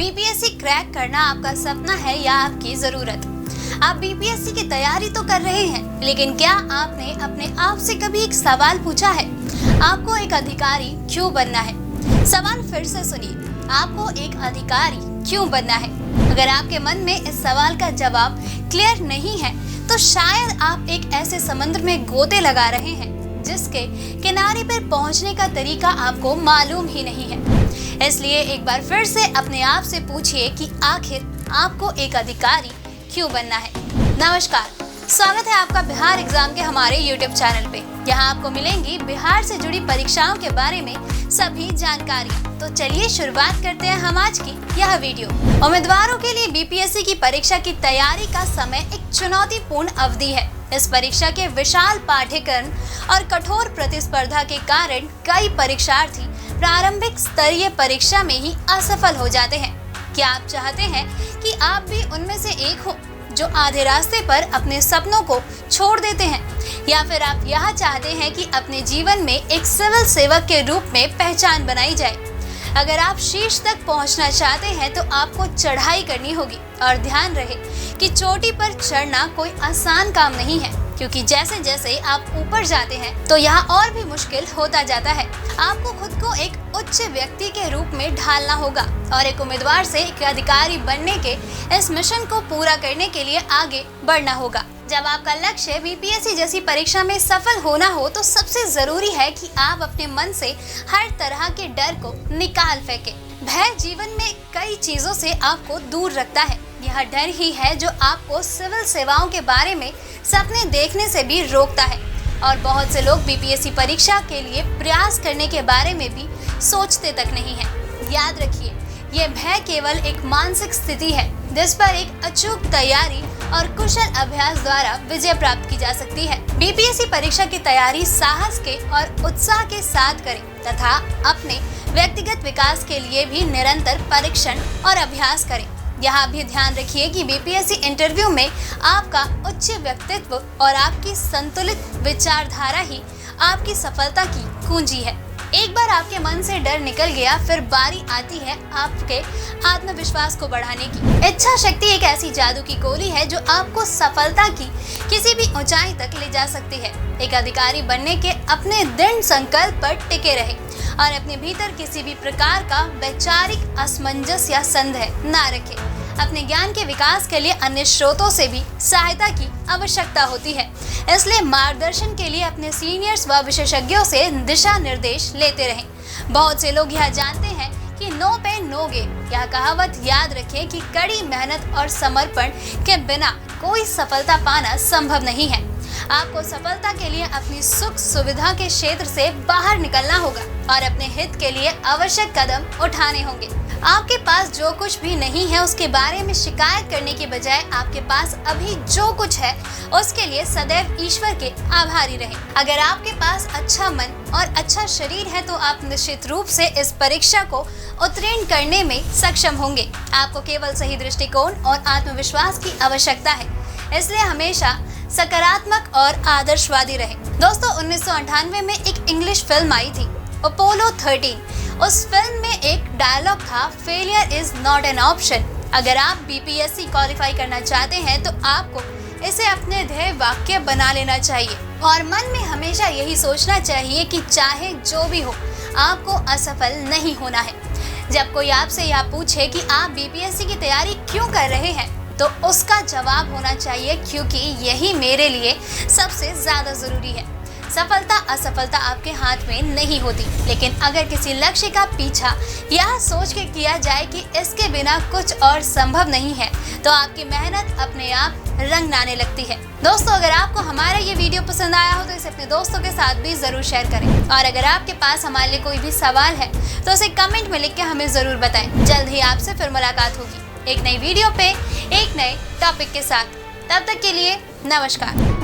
BPSC crack करना आपका सपना है या आपकी जरूरत? आप बीपीएससी की तैयारी तो कर रहे हैं, लेकिन क्या आपने अपने आप से कभी एक सवाल पूछा है? आपको एक अधिकारी क्यों बनना है? सवाल फिर से सुनिए, आपको एक अधिकारी क्यों बनना है? अगर आपके मन में इस सवाल का जवाब क्लियर नहीं है, तो शायद आप एक ऐसे समुद्र में गोते लगा रहे हैं जिसके किनारे पर पहुंचने का तरीका आपको मालूम ही नहीं है। इसलिए एक बार फिर से अपने आप से पूछिए कि आखिर आपको एक अधिकारी क्यों बनना है। नमस्कार, स्वागत है आपका बिहार एग्जाम के हमारे YouTube चैनल पे। यहाँ आपको मिलेंगी बिहार से जुड़ी परीक्षाओं के बारे में सभी जानकारी। तो चलिए शुरुआत करते हैं हम आज की यह वीडियो। उम्मीदवारों के लिए बीपीएससी की परीक्षा की तैयारी का समय एक चुनौतीपूर्ण अवधि है। इस परीक्षा के विशाल पाठ्यक्रम और कठोर प्रतिस्पर्धा के कारण कई परीक्षार्थी प्रारंभिक स्तरीय परीक्षा में ही असफल हो जाते हैं। क्या आप चाहते हैं कि आप भी उनमें से एक हो जो आधे रास्ते पर अपने सपनों को छोड़ देते हैं, या फिर आप यह चाहते हैं कि अपने जीवन में एक सिविल सेवक के रूप में पहचान बनाई जाए? अगर आप शीर्ष तक पहुंचना चाहते हैं तो आपको चढ़ाई करनी होगी, और ध्यान रहे कि चोटी पर चढ़ना कोई आसान काम नहीं है, क्योंकि जैसे जैसे आप ऊपर जाते हैं तो यह और भी मुश्किल होता जाता है। आपको खुद को एक उच्च व्यक्ति के रूप में ढालना होगा और एक उम्मीदवार से एक अधिकारी बनने के इस मिशन को पूरा करने के लिए आगे बढ़ना होगा। जब आपका लक्ष्य बीपीएससी जैसी परीक्षा में सफल होना हो, तो सबसे जरूरी है कि आप अपने मन से हर तरह के डर को निकाल फेंकें। भय जीवन में कई चीजों से आपको दूर रखता है। यह डर ही है जो आपको सिविल सेवाओं के बारे में सपने देखने से भी रोकता है, और बहुत से लोग बीपीएससी परीक्षा के लिए प्रयास करने के बारे में भी सोचते तक नहीं है। याद रखिए, ये भय केवल एक मानसिक स्थिति है जिस पर एक अचूक तैयारी और कुशल अभ्यास द्वारा विजय प्राप्त की जा सकती है। बीपीएससी परीक्षा की तैयारी साहस के और उत्साह के साथ करें तथा अपने व्यक्तिगत विकास के लिए भी निरंतर परीक्षण और अभ्यास करें। यहाँ भी ध्यान रखिए कि बीपीएससी इंटरव्यू में आपका उच्च व्यक्तित्व और आपकी संतुलित विचारधारा ही आपकी सफलता की कुंजी है। एक बार आपके मन से डर निकल गया, फिर बारी आती है आपके आत्मविश्वास को बढ़ाने की। इच्छा शक्ति एक ऐसी जादू की गोली है जो आपको सफलता की किसी भी ऊंचाई तक ले जा सकती है। एक अधिकारी बनने के अपने दृढ़ संकल्प पर टिके रहे और अपने भीतर किसी भी प्रकार का वैचारिक असमंजस या संदेह न रखें। अपने ज्ञान के विकास के लिए अन्य स्रोतों से भी सहायता की आवश्यकता होती है, इसलिए मार्गदर्शन के लिए अपने सीनियर्स व विशेषज्ञों से दिशा निर्देश लेते रहें। बहुत से लोग यह जानते हैं कि नो पेन नो गेन। यह कहावत याद रखें कि कड़ी मेहनत और समर्पण के बिना कोई सफलता पाना संभव नहीं है। आपको सफलता के लिए अपनी सुख सुविधा के क्षेत्र से बाहर निकलना होगा और अपने हित के लिए आवश्यक कदम उठाने होंगे। आपके पास जो कुछ भी नहीं है उसके बारे में शिकायत करने के बजाय आपके पास अभी जो कुछ है उसके लिए सदैव ईश्वर के आभारी रहें। अगर आपके पास अच्छा मन और अच्छा शरीर है तो आप निश्चित रूप से इस परीक्षा को उत्तीर्ण करने में सक्षम होंगे। आपको केवल सही दृष्टिकोण और आत्मविश्वास की आवश्यकता है, इसलिए हमेशा सकारात्मक और आदर्शवादी रहें। दोस्तों, 1998 में एक इंग्लिश फिल्म आई थी, अपोलो 13। उस फिल्म में एक डायलॉग था, failure is not an option. अगर आप बीपीएससी क्वालिफाई करना चाहते हैं तो आपको इसे अपने ध्येय वाक्य बना लेना चाहिए और मन में हमेशा यही सोचना चाहिए कि चाहे जो भी हो, आपको असफल नहीं होना है। जब कोई आपसे यह पूछे कि आप बीपीएससी की तैयारी क्यों कर रहे हैं, तो उसका जवाब होना चाहिए क्योंकि यही मेरे लिए सबसे ज्यादा जरूरी है। सफलता असफलता आपके हाथ में नहीं होती, लेकिन अगर किसी लक्ष्य का पीछा यह सोच के किया जाए कि इसके बिना कुछ और संभव नहीं है, तो आपकी मेहनत अपने आप रंग लाने लगती है। दोस्तों, अगर आपको हमारा ये वीडियो पसंद आया हो तो इसे अपने दोस्तों के साथ भी जरूर शेयर करें, और अगर आपके पास हमारे लिए कोई भी सवाल है तो उसे कमेंट में लिख के हमें जरूर बताएं। जल्द ही आपसे फिर मुलाकात होगी एक नई वीडियो पे एक नए टॉपिक के साथ। तब तक के लिए नमस्कार।